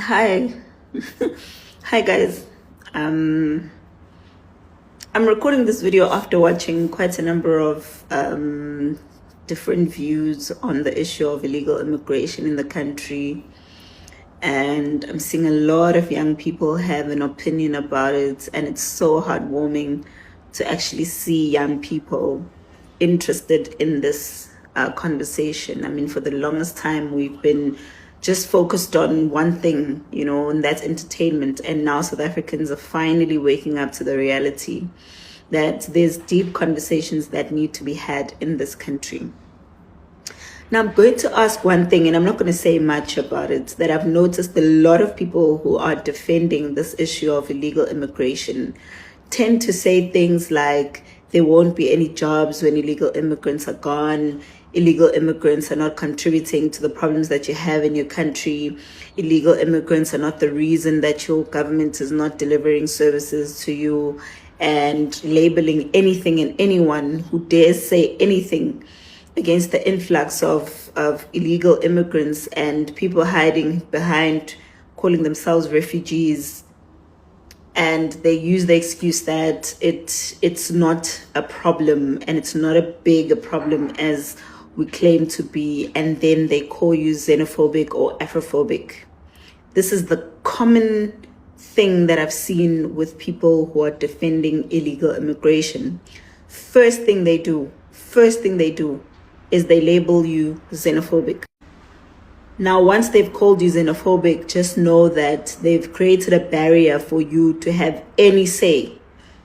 Hi. Hi guys. I'm recording this video after watching quite a number of different views on the issue of illegal immigration in the country, and I'm seeing a lot of young people have an opinion about it, and it's so heartwarming to actually see young people interested in this conversation. I mean, for the longest time we've been just focused on one thing, and that's entertainment. And now South Africans are finally waking up to the reality that there's deep conversations that need to be had in this country. Now, I'm going to ask one thing, and I'm not going to say much about it, that I've noticed a lot of people who are defending this issue of illegal immigration tend to say things like there won't be any jobs when illegal immigrants are gone. Illegal immigrants are not contributing to the problems that you have in your country. Illegal immigrants are not the reason that your government is not delivering services to you, and labeling anything and anyone who dares say anything against the influx of illegal immigrants and people hiding behind calling themselves refugees. And they use the excuse that it's not a problem, and it's not a big a problem as we claim to be, and then they call you xenophobic or Afrophobic. This is the common thing that I've seen with people who are defending illegal immigration. First thing they do is they label you xenophobic. Now, once they've called you xenophobic, just know that they've created a barrier for you to have any say,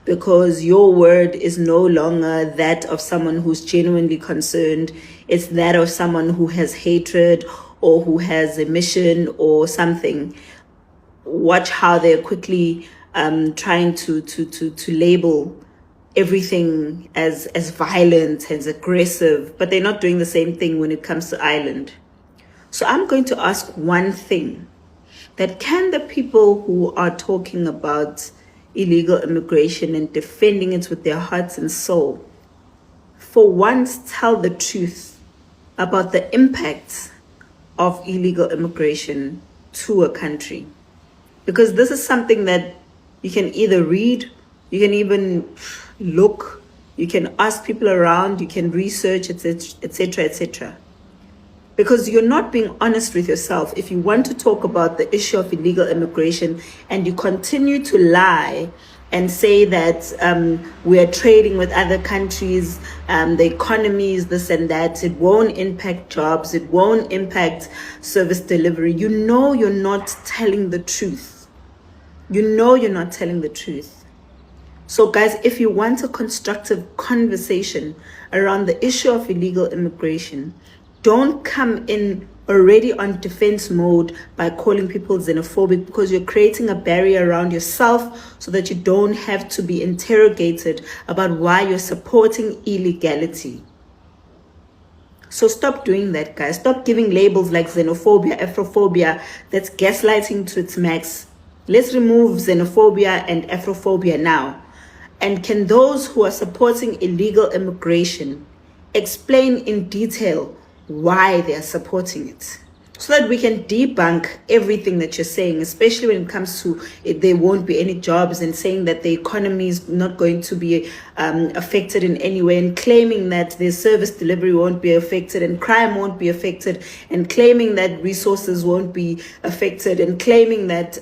because your word is no longer that of someone who's genuinely concerned. It's that of someone who has hatred or who has a mission or something. Watch how they're quickly trying to label everything as violent, as aggressive, but they're not doing the same thing when it comes to Ireland. So I'm going to ask one thing, that can the people who are talking about illegal immigration and defending it with their hearts and soul, for once tell the truth about the impact of illegal immigration to a country? Because this is something that you can either read, you can even look, you can ask people around, you can research, etc., etc. Because you're not being honest with yourself if you want to talk about the issue of illegal immigration and you continue to lie and say that we are trading with other countries, the economy is this and that, it won't impact jobs, it won't impact service delivery. You know you're not telling the truth. You know you're not telling the truth. So guys, if you want a constructive conversation around the issue of illegal immigration, don't come in already on defense mode by calling people xenophobic, because you're creating a barrier around yourself so that you don't have to be interrogated about why you're supporting illegality. So stop doing that, guys. Stop giving labels like xenophobia, Afrophobia. That's gaslighting to its max. Let's remove xenophobia and Afrophobia now. And can those who are supporting illegal immigration explain in detail why they are supporting it, so that we can debunk everything that you're saying, especially when it comes to there won't be any jobs, and saying that the economy is not going to be affected in any way, and claiming that the service delivery won't be affected, and crime won't be affected, and claiming that resources won't be affected, and claiming that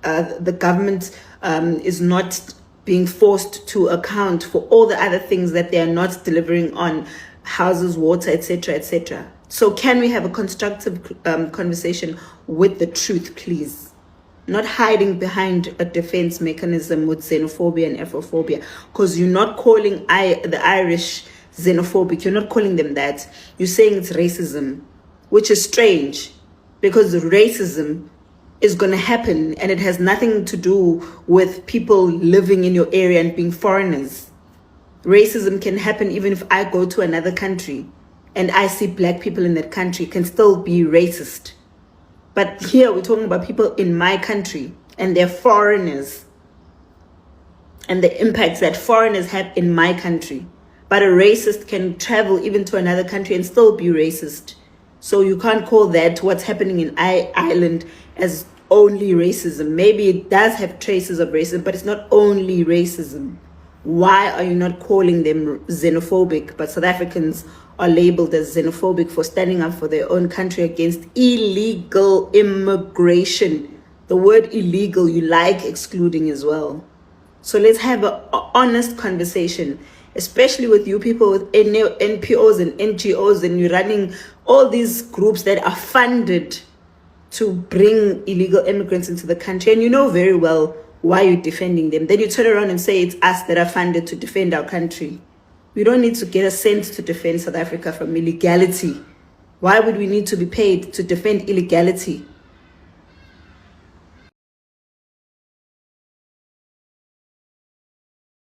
the government is not being forced to account for all the other things that they are not delivering on: houses, water, etc., etc. So can we have a constructive conversation with the truth, please? Not hiding behind a defense mechanism with xenophobia and Afrophobia, because you're not calling the Irish xenophobic. You're not calling them that. You're saying it's racism, which is strange, because racism is going to happen, and it has nothing to do with people living in your area and being foreigners. Racism can happen even if I go to another country and I see black people in that country, can still be racist. But here we're talking about people in my country, and they're foreigners, and the impacts that foreigners have in my country. But a racist can travel even to another country and still be racist. So you can't call that what's happening in Ireland as only racism. Maybe it does have traces of racism, but it's not only racism. Why are you not calling them xenophobic? But South Africans are labeled as xenophobic for standing up for their own country against illegal immigration. The word illegal you like excluding as well. So let's have an honest conversation, especially with you people with NPOs and NGOs, and you're running all these groups that are funded to bring illegal immigrants into the country, and you know very well why you're defending them. Then you turn around and say it's us that are funded to defend our country. We don't need to get a cent to defend South Africa from illegality. Why would we need to be paid to defend illegality?